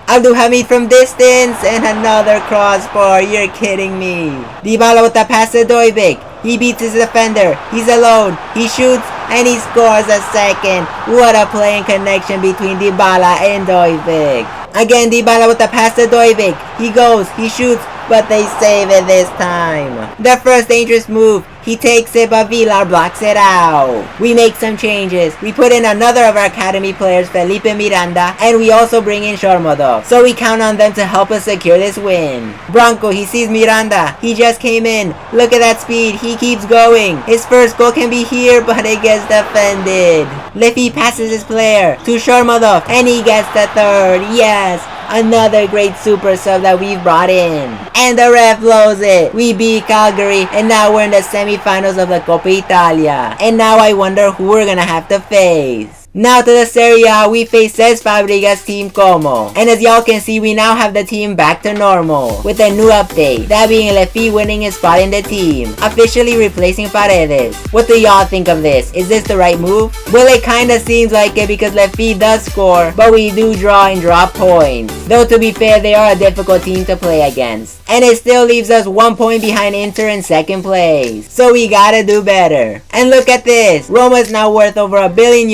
[SPEAKER 1] Abdulhamid from distance, and another crossbar. You're kidding me. Dybala with the pass to Dojbik. He beats his defender. He's alone. He shoots, and he scores a second. What a playing connection between Dybala and Dojbik. Again, Dybala with the pass to Dojbik. He goes, he shoots, but they save it this time. The first dangerous move. He takes it, but Villar blocks it out. We make some changes. We put in another of our academy players, Felipe Miranda, and we also bring in Shormodov. So we count on them to help us secure this win. Branco, he sees Miranda. He just came in. Look at that speed. He keeps going. His first goal can be here, but it gets defended. Lefty passes his player to Shormodov, and he gets the third. Yes. Another great super sub that we've brought in. And the ref blows it. We beat Calgary, and now we're in the semi-finals of the Coppa Italia. And now I wonder who we're gonna have to face. Now to the Serie A, we face Cesc Fabregas' team Como. And as y'all can see, we now have the team back to normal, with a new update, that being Lefty winning his spot in the team, officially replacing Paredes. What do y'all think of this? Is this the right move? Well, it kinda seems like it because Lefty does score, but we do draw and drop points. Though to be fair, they are a difficult team to play against. And it still leaves us 1 point behind Inter in second place. So we gotta do better. And look at this, Roma is now worth over €1 billion,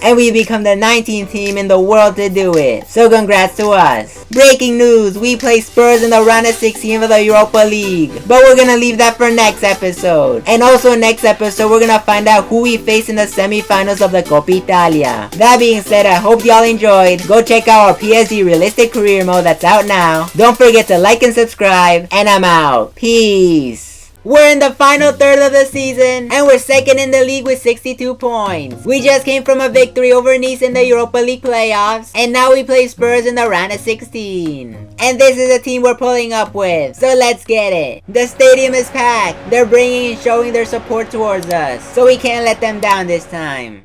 [SPEAKER 1] and we become the 19th team in the world to do it. So congrats to us. Breaking news, we play Spurs in the round of 16 of the Europa League. But we're gonna leave that for next episode. And also next episode, we're gonna find out who we face in the semi-finals of the Coppa Italia. That being said, I hope y'all enjoyed. Go check out our PSG Realistic Career Mode that's out now. Don't forget to like and subscribe, and I'm out. Peace. We're in the final third of the season, and we're second in the league with 62 points. We just came from a victory over Nice in the Europa League playoffs, and now we play Spurs in the round of 16. And this is the team we're pulling up with, so let's get it. The stadium is packed. They're bringing and showing their support towards us, so we can't let them down this time.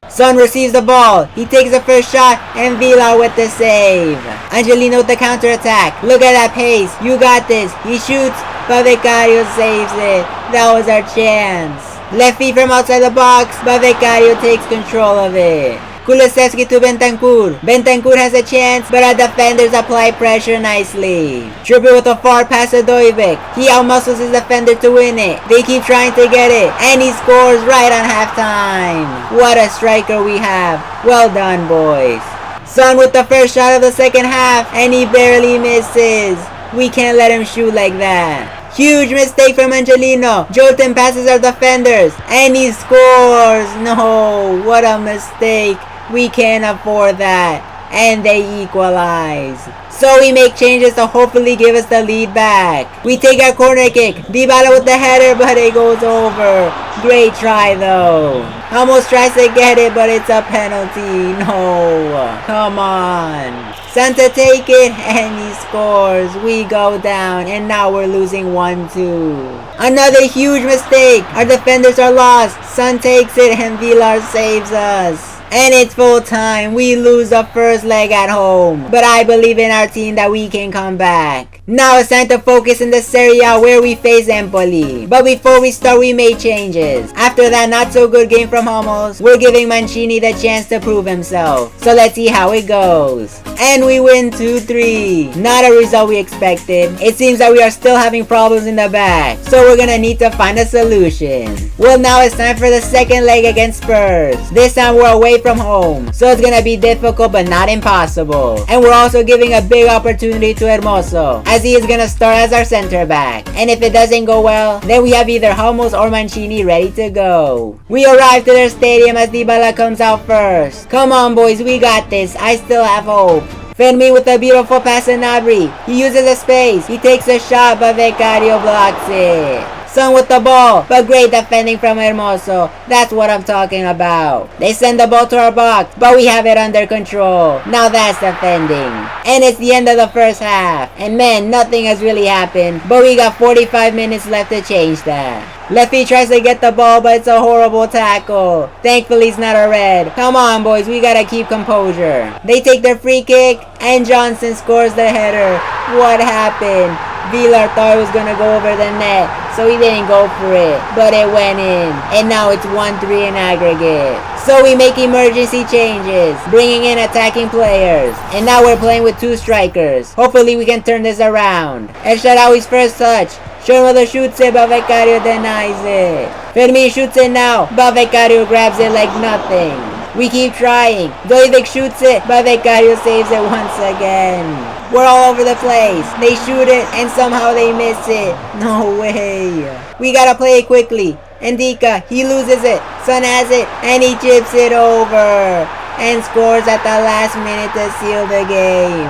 [SPEAKER 1] Son receives the ball. He takes the first shot, and Villar with the save. Angelino with the counter-attack. Look at that pace. You got this. He shoots, but Vicario saves it. That was our chance. Left feet from outside the box, but Vicario takes control of it. Kulusevski to Bentancur. Bentancur has a chance, but our defenders apply pressure nicely. Trippier with a far pass to Dojbik. He outmuscles his defender to win it. They keep trying to get it, and he scores right on halftime. What a striker we have. Well done, boys. Son with the first shot of the second half, and he barely misses. We can't let him shoot like that. Huge mistake from Angelino. Jolton passes our defenders, and he scores. No, what a mistake. We can't afford that. And they equalize. So we make changes to hopefully give us the lead back. We take our corner kick. Dybala with the header, but it goes over. Great try though. Almost tries to get it, but it's a penalty. No. Come on. Santa take it, and he scores. We go down, and now we're losing 1-2. Another huge mistake. Our defenders are lost. Son takes it, and Villar saves us. And it's full time. We lose the first leg at home. But I believe in our team that we can come back. Now it's time to focus in the Serie A where we face Empoli. But before we start, we made changes. After that not so good game from Hummels, we're giving Mancini the chance to prove himself. So let's see how it goes. And we win 2-3. Not a result we expected. It seems that we are still having problems in the back, so we're gonna need to find a solution. Well, now it's time for the second leg against Spurs. This time we're away from home, so it's gonna be difficult but not impossible. And we're also giving a big opportunity to Hermoso, as he is gonna start as our center back. And if it doesn't go well, then we have either Hummels or Mancini ready to go. We arrive to their stadium as Dybala comes out first. Come on boys, we got this. I still have hope. Fermin with a beautiful pass to Gnabry. He uses a space. He takes a shot, but Vicario blocks it. Son with the ball, but great defending from Hermoso. That's what I'm talking about. They send the ball to our box, but we have it under control. Now that's defending. And it's the end of the first half. And man, nothing has really happened, but we got 45 minutes left to change that. Lefty tries to get the ball, but it's a horrible tackle. Thankfully, it's not a red. Come on, boys. We gotta keep composure. They take their free kick, and Johnson scores the header. What happened? Villar thought it was gonna go over the net, so he didn't go for it. But it went in. And now it's 1-3 in aggregate. So we make emergency changes, bringing in attacking players. And now we're playing with 2 strikers. Hopefully, we can turn this around. El Shaarawy's first touch. Schönwelder shoots it, but Vicario denies it. Fermin shoots it now, but Vicario grabs it like nothing. We keep trying. Doivik shoots it, but Vicario saves it once again. We're all over the place. They shoot it, and somehow they miss it. No way. We gotta play it quickly. Ndika, he loses it. Son has it, and he chips it over. And scores at the last minute to seal the game.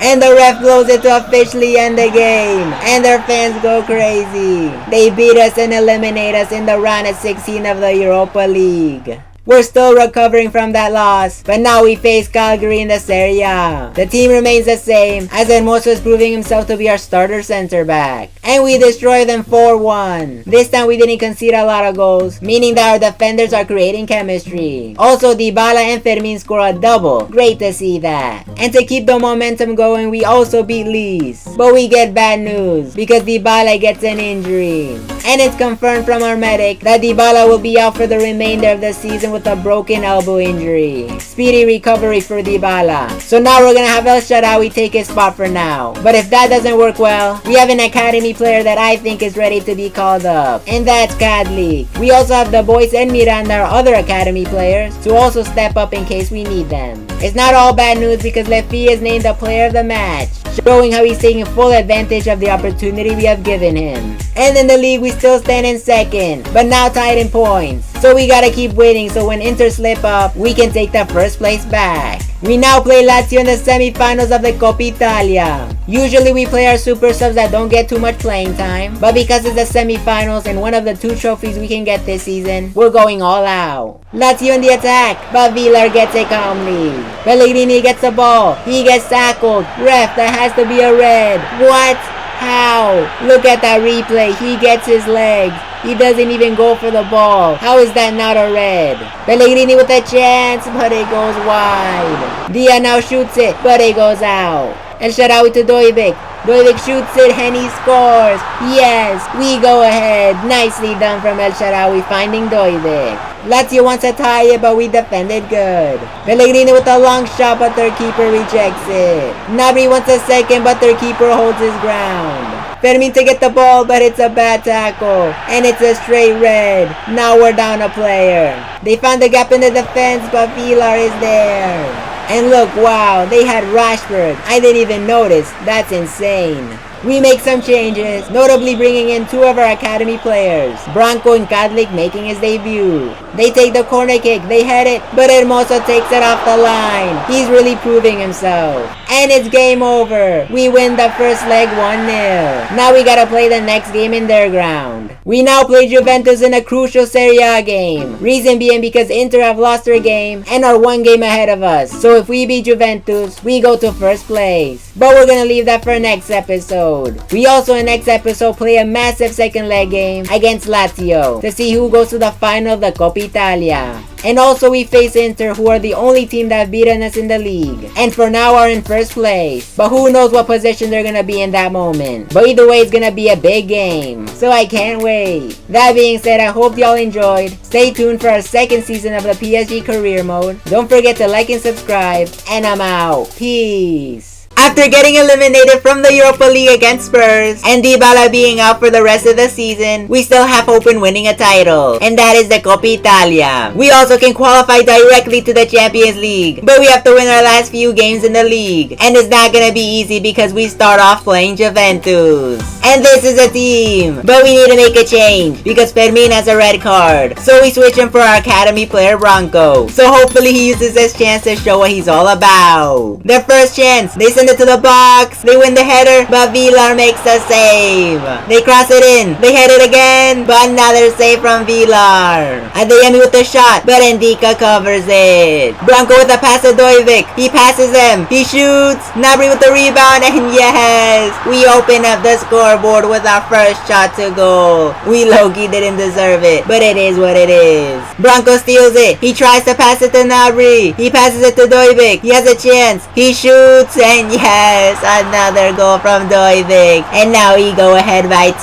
[SPEAKER 1] And the ref blows it to officially end the game. And their fans go crazy. They beat us and eliminate us in the round of 16 of the Europa League. We're still recovering from that loss, but now we face Calgary in the Serie A. The team remains the same, as Hermoso is proving himself to be our starter center back. And we destroy them 4-1. This time we didn't concede a lot of goals, meaning that our defenders are creating chemistry. Also, Dybala and Fermin score a double. Great to see that. And to keep the momentum going, we also beat Leeds. But we get bad news, because Dybala gets an injury. And it's confirmed from our medic that Dybala will be out for the remainder of the season with a broken elbow injury. Speedy recovery for Dybala. So now we're gonna have El Shaarawy take his spot for now. But if that doesn't work well, we have an academy player that I think is ready to be called up. And that's Kadlik. We also have the boys and Miranda, our other academy players, to also step up in case we need them. It's not all bad news because Lefty is named the player of the match, showing how he's taking full advantage of the opportunity we have given him. And in the league, we still stand in second, but now tied in points. So we gotta keep winning so when Inter slip up, we can take the first place back. We now play Lazio in the semi-finals of the Coppa Italia. Usually we play our super subs that don't get too much playing time, but because it's the semi-finals and one of the 2 trophies we can get this season, we're going all out. Lazio in the attack, but Villar gets it calmly. Pellegrini gets the ball, he gets tackled. Ref, that has to be a red. What? How? Look at that replay, he gets his legs. He doesn't even go for the ball. How is that not a red? Pellegrini with a chance, but it goes wide. Dia now shoots it, but it goes out. El Shaarawy to Doivik. Doivik shoots it and he scores. Yes, we go ahead. Nicely done from El Shaarawy finding Doivik. Lazio wants to tie it, but we defended good. Pellegrini with a long shot, but their keeper rejects it. Gnabry wants a second, but their keeper holds his ground. Fermin to get the ball, but it's a bad tackle. And it's a straight red. Now we're down a player. They found the gap in the defense, but Villar is there. And look, wow, they had Rashford. I didn't even notice. That's insane. We make some changes, notably bringing in 2 of our academy players, Branco and Kadlik making his debut. They take the corner kick, they head it, but Hermoso takes it off the line. He's really proving himself. And it's game over. We win the first leg 1-0. Now we gotta play the next game in their ground. We now play Juventus in a crucial Serie A game. Reason being because Inter have lost their game and are 1 game ahead of us. So if we beat Juventus, we go to first place. But we're gonna leave that for next episode. We also in next episode play a massive second leg game against Lazio to see who goes to the final of the Coppa Italia. And also we face Inter, who are the only team that have beaten us in the league, and for now are in first place. But who knows what position they're gonna be in that moment. But either way, it's gonna be a big game, so I can't wait. That being said, I hope y'all enjoyed. Stay tuned for our second season of the PSG career mode. Don't forget to like and subscribe, and I'm out. Peace. After getting eliminated from the Europa League against Spurs, and Dybala being out for the rest of the season, we still have hope in winning a title, and that is the Coppa Italia. We also can qualify directly to the Champions League, but we have to win our last few games in the league, and it's not gonna be easy because we start off playing Juventus. And this is a team, but we need to make a change, because Fermin has a red card, so we switch him for our academy player Branco, so hopefully he uses this chance to show what he's all about. Their first chance, they send it to the box, they win the header, but Villar makes a save. They cross it in, they head it again, but another save from Villar. Adeyemi with the shot, but Ndika covers it. Branco with a pass to Dojvic, he passes him, he shoots, Gnabry with the rebound, and yes, we open up the scoreboard with our first shot to goal. We low-key didn't deserve it, but it is what it is. Branco steals it, he tries to pass it to Gnabry, he passes it to Dojvic, he has a chance, he shoots, and yes, another goal from Dojvic, and now we go ahead by 2.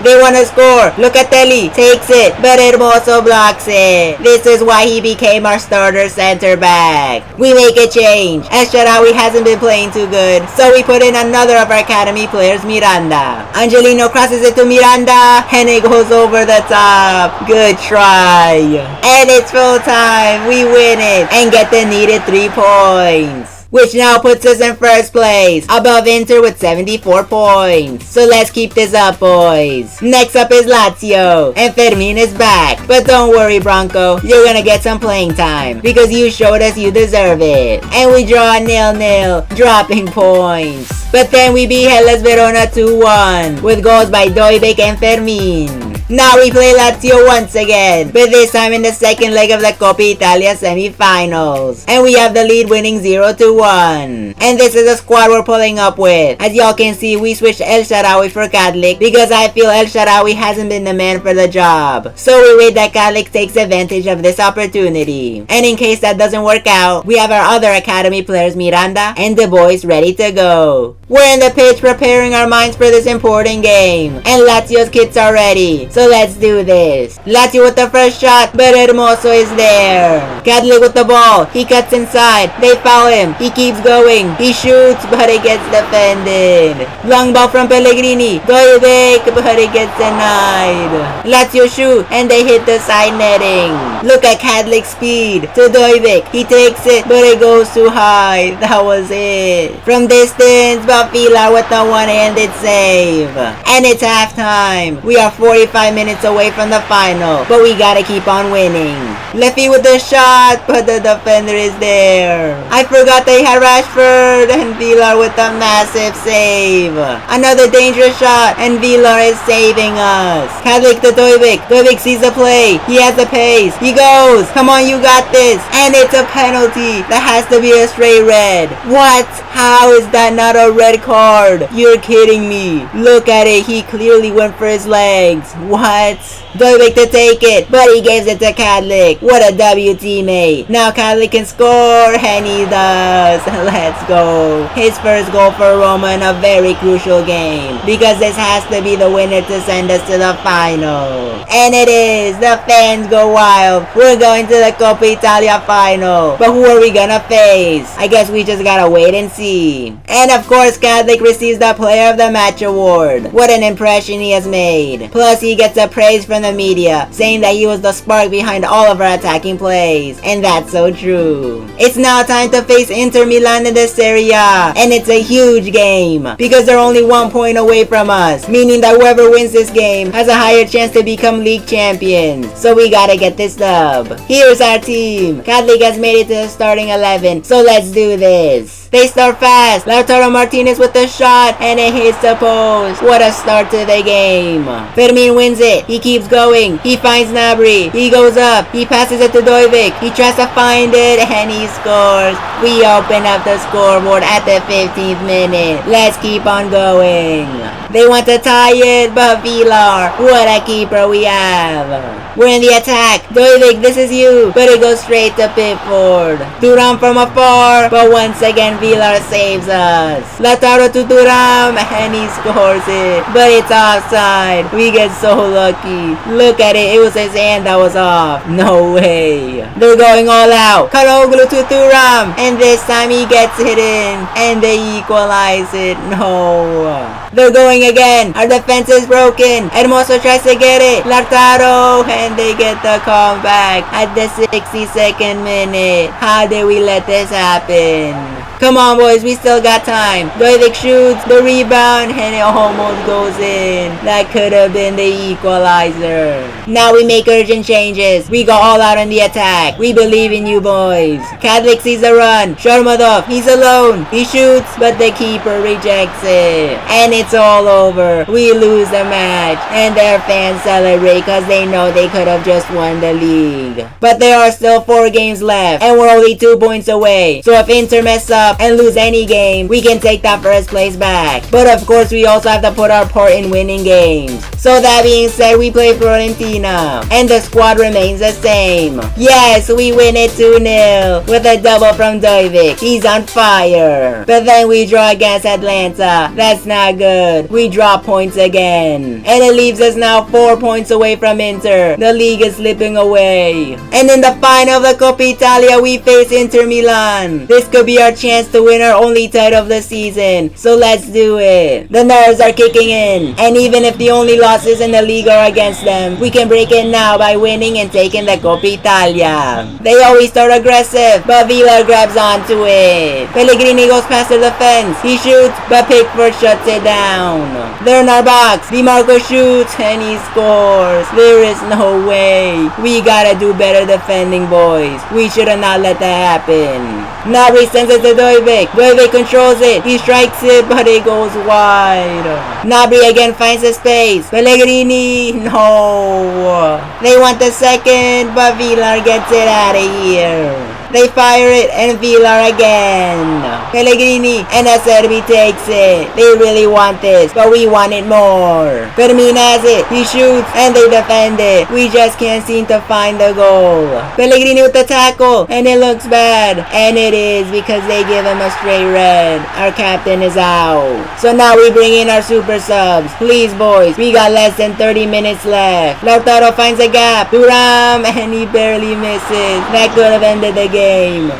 [SPEAKER 1] They want to score, Locatelli takes it, but Hermoso blocks it. This is why he became our starter center back. We make a change, as Shaarawy hasn't been playing too good, so we put in another of our academy players, Miranda. Angelino crosses it to Miranda, and it goes over the top. Good try. And it's full time, we win it, and get the needed 3 points, which now puts us in first place, above Inter with 74 points. So let's keep this up, boys. Next up is Lazio, and Fermin is back. But don't worry, Branco, you're gonna get some playing time, because you showed us you deserve it. And we draw a 0-0, dropping points. But then we beat Hellas Verona 2-1, with goals by Dojvic and Fermin. Now we play Lazio once again, but this time in the second leg of the Coppa Italia semi-finals. And we have the lead winning 0-1. And this is the squad we're pulling up with. As y'all can see, we switched El Shaarawy for Kadlik, because I feel El Shaarawy hasn't been the man for the job. So we wait that Kadlik takes advantage of this opportunity. And in case that doesn't work out, we have our other academy players Miranda and the boys ready to go. We're in the pitch preparing our minds for this important game, and Lazio's kits are ready, so let's do this. Lazio with the first shot, but Hermoso is there. Kadlik with the ball, he cuts inside, they foul him, he keeps going, he shoots, but it gets defended. Long ball from Pellegrini, Dojvic, but it gets denied. Lazio shoot, and they hit the side netting. Look at Kadlik's speed, to Dojvic, he takes it, but it goes too high. That was it. From distance, Villar with the one-handed save. And it's halftime. We are 45 minutes away from the final, but we gotta keep on winning. Lefty with the shot, but the defender is there. I forgot they had Rashford, and Villar with a massive save. Another dangerous shot, and Villar is saving us. Kadlik to Dojvic. Dojvic sees the play. He has the pace. He goes. Come on, you got this. And it's a penalty. That has to be a straight red. What? How is that not a red card? You're kidding me. Look at it. He clearly went for his legs. What? Dojvic to take it, but he gives it to Kadlik. What a W, teammate. Now Kadlik can score, and he does. Let's go. His first goal for Roma in a very crucial game, because this has to be the winner to send us to the final. And it is. The fans go wild. We're going to the Coppa Italia final. But who are we gonna face? I guess we just gotta wait and see. And of course, Kadlik receives the Player of the Match award. What an impression he has made. Plus, he gets a praise from the media, saying that he was the spark behind all of our attacking plays. And that's so true. It's now time to face Inter Milan in the Serie A. And it's a huge game, because they're only 1 point away from us, meaning that whoever wins this game has a higher chance to become league champions. So we gotta get this dub. Here's our team. Kadlik has made it to the starting 11, so let's do this. They start fast. Lautaro Martinez with the shot, and it hits the post. What a start to the game. Fermin wins wins it. He keeps going. He finds Gnabry. He goes up. He passes it to Dojvic. He tries to find it and he scores. We open up the scoreboard at the 15th minute. Let's keep on going. They want to tie it, but Villar, what a keeper we have. We're in the attack. Dojvic, this is you. But it goes straight to Pickford. Thuram from afar, but once again Villar saves us. Lautaro to Thuram, and he scores it. But it's offside. We get so lucky. Look at it. It was his hand that was off. No way. They're going all out. Kaloglu to Thuram, and this time he gets it in, and they equalize it. No. They're going again. Our defense is broken. Hermoso tries to get it. Lautaro, and they get the comeback at the 62nd minute. How did we let this happen? Come on, boys, we still got time. Dojvic shoots the rebound, and it almost goes in. That could have been the equalizer. Now we make urgent changes. We go all out on the attack. We believe in you, boys. Kadlik sees the run. Sharmadov, he's alone. He shoots, but the keeper rejects it. And it's all over. We lose the match, and their fans celebrate because they know they could have just won the league. But there are still 4 games left, and we're only 2 points away. So if Inter mess up and lose any game, we can take that first place back. But of course, we also have to put our part in winning games. So that being said, we play Fiorentina, and the squad remains the same. Yes, we win it 2-0 with a double from Dojvic. He's on fire. But then we draw against Atlanta. That's not good. We drop points again, and it leaves us now 4 points away from Inter. The league is slipping away. And in the final of the Coppa Italia, we face Inter Milan. This could be our chance to win our only title of the season. So let's do it. The nerves are kicking in, and even if the only losses in the league are against them, we can break it now by winning and taking the Coppa Italia. They always start aggressive, but Villar grabs onto it. Pellegrini goes past the defense. He shoots, but Pickford shuts it down. They're in our box. Di Marco shoots, and he scores. There is no way. We gotta do better defending, boys. We should have not let that happen. Gnabry sends it to Dojvic. Dojvic controls it. He strikes it, but it goes wide. Gnabry again finds the space. Pellegrini, no. They want the second, but Villar gets it out of here. They fire it, and Villar again. Pellegrini, and Acerbi takes it. They really want this, but we want it more. Firmino has it. He shoots, and they defend it. We just can't seem to find the goal. Pellegrini with the tackle, and it looks bad. And it is, because they give him a straight red. Our captain is out. So now we bring in our super subs. Please, boys, we got less than 30 minutes left. Lautaro finds a gap. Thuram, and he barely misses. That could have ended the game.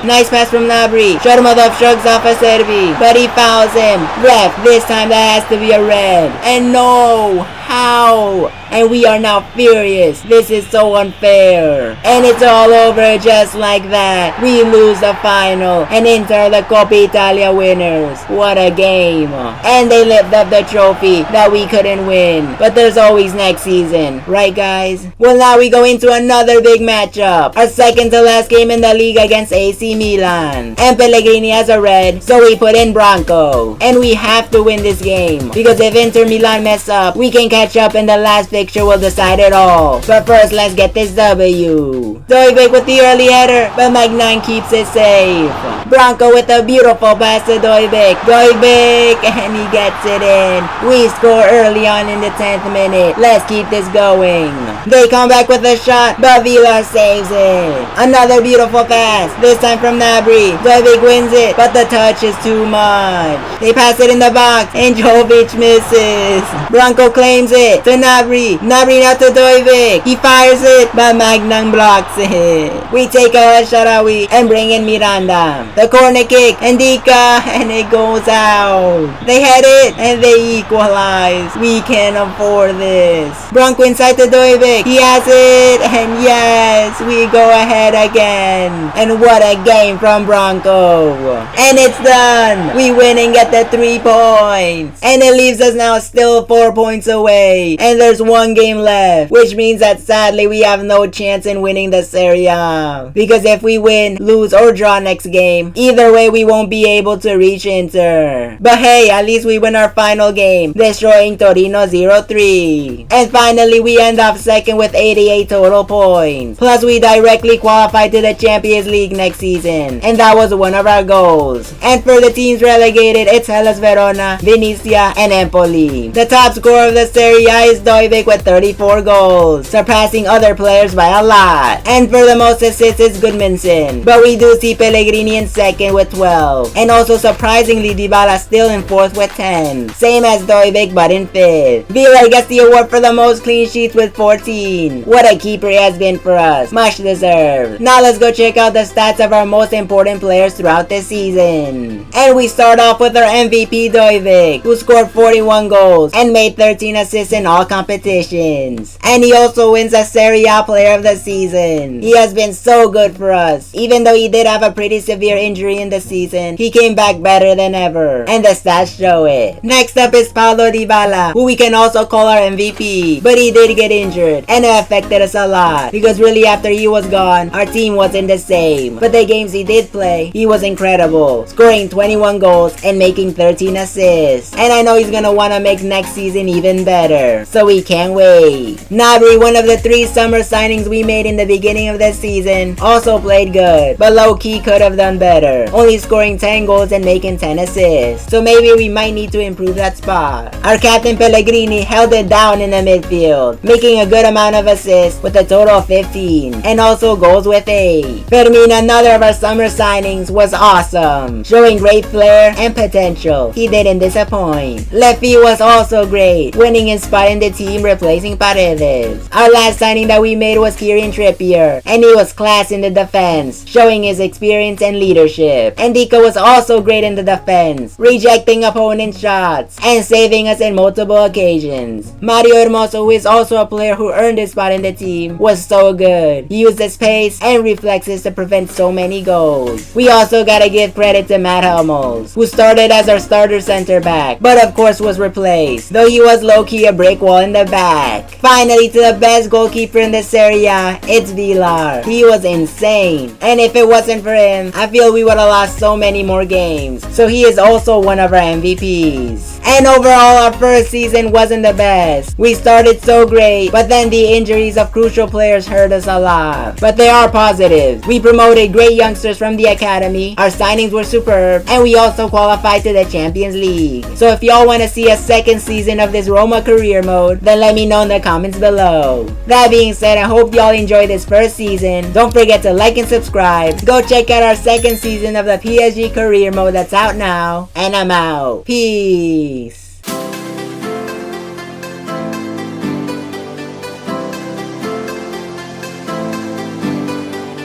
[SPEAKER 1] Nice pass from Gnabry. Sharmadov shrugs off Acerbi, but he fouls him. Ref, this time that has to be a red. And no, how? And we are now furious. This is so unfair. And it's all over just like that. We lose the final and enter the Coppa Italia winners. What a game. And they lift up the trophy that we couldn't win. But there's always next season. Right, guys? Well, now we go into another big matchup. Our second to last game in the league against AC Milan. And Pellegrini has a red, so we put in Branco. And we have to win this game, because if Inter Milan mess up, we can catch up, and the last picture will decide it all. But first, let's get this W. Dojvic with the early header, but Magnan keeps it safe. Branco with a beautiful pass to Dojvic. Dojvic, and he gets it in. We score early on in the 10th minute. Let's keep this going. They come back with a shot, but Villar saves it. Another beautiful pass, this time from Gnabry. Dojvic wins it, but the touch is too much. They pass it in the box, and Jovic misses. Branco claims it to Gnabry. Gnabry now to Dojvic. He fires it, but Magnan blocks it. We take a Sharawi and bring in Miranda. The corner kick, Ndika, and it goes out. They head it, and they equalize. We can't afford this. Branco inside to Dojvic. He has it, and yes, we go ahead again. And what a game from Branco. And it's done. We win and get the 3 points. And it leaves us now still 4 points away. away, and there's one game left, which means that sadly we have no chance in winning the Serie A. Because if we win, lose, or draw next game, either way we won't be able to reach Inter. But hey, at least we win our final game, destroying Torino 0-3. And finally, we end up second with 88 total points. Plus, we directly qualified to the Champions League next season, and that was one of our goals. And for the teams relegated, it's Hellas Verona, Venezia, and Empoli. The top scorer of the Serie A is Dojvic with 34 goals, surpassing other players by a lot. And for the most assists, it's Goodmanson. But we do see Pellegrini in second with 12. And also surprisingly, Dybala still in fourth with 10. Same as Dojvic, but in fifth. Villa gets the award for the most clean sheets with 14. What a keeper he has been for us. Much deserved. Now let's go check out the stats of our most important players throughout this season. And we start off with our MVP Dojvic, who scored 41 goals and made 13 assists in all competitions. And he also wins a Serie A Player of the Season. He has been so good for us. Even though he did have a pretty severe injury in the season, he came back better than ever. And the stats show it. Next up is Paulo Dybala, who we can also call our MVP. But he did get injured, and it affected us a lot. Because really after he was gone, our team wasn't the same. But the games he did play, he was incredible. Scoring 21 goals and making 13 assists. And I know he's gonna wanna make next season even better. So we can't wait. Gnabry, one of the 3 summer signings we made in the beginning of the season, also played good. But low-key could have done better. Only scoring 10 goals and making 10 assists. So maybe we might need to improve that spot. Our captain Pellegrini held it down in the midfield, making a good amount of assists with a total of 15. And also goals with 8. Fermin, another of our summer signings, was awesome, showing great flair and potential. He didn't disappoint. Lefty was also great, winning his spot in the team replacing Paredes. Our last signing that we made was Kieran Trippier, and he was class in the defense, showing his experience and leadership. And Dika was also great in the defense, rejecting opponent shots and saving us in multiple occasions. Mario Hermoso, who is also a player who earned his spot in the team, was so good. He used his pace and reflexes to prevent so many goals. We also gotta give credit to Matt Hummels, who started as our starter center back, but of course was replaced, though he was low-key a brick wall in the back. Finally, to the best goalkeeper in the Serie A, it's Villar. He was insane, and if it wasn't for him, I feel we would have lost so many more games. So he is also one of our MVPs. And overall, our first season wasn't the best. We started so great, but then the injuries of crucial players hurt us a lot. But they are positive. We promoted great youngsters from the academy, our signings were superb, and we also qualified to the Champions League. So if y'all want to see a second season of this Roma career mode, then let me know in the comments below. That being said, I hope y'all enjoyed this first season. Don't forget to like and subscribe. Go check out our second season of the PSG career mode that's out now. And I'm out. Peace.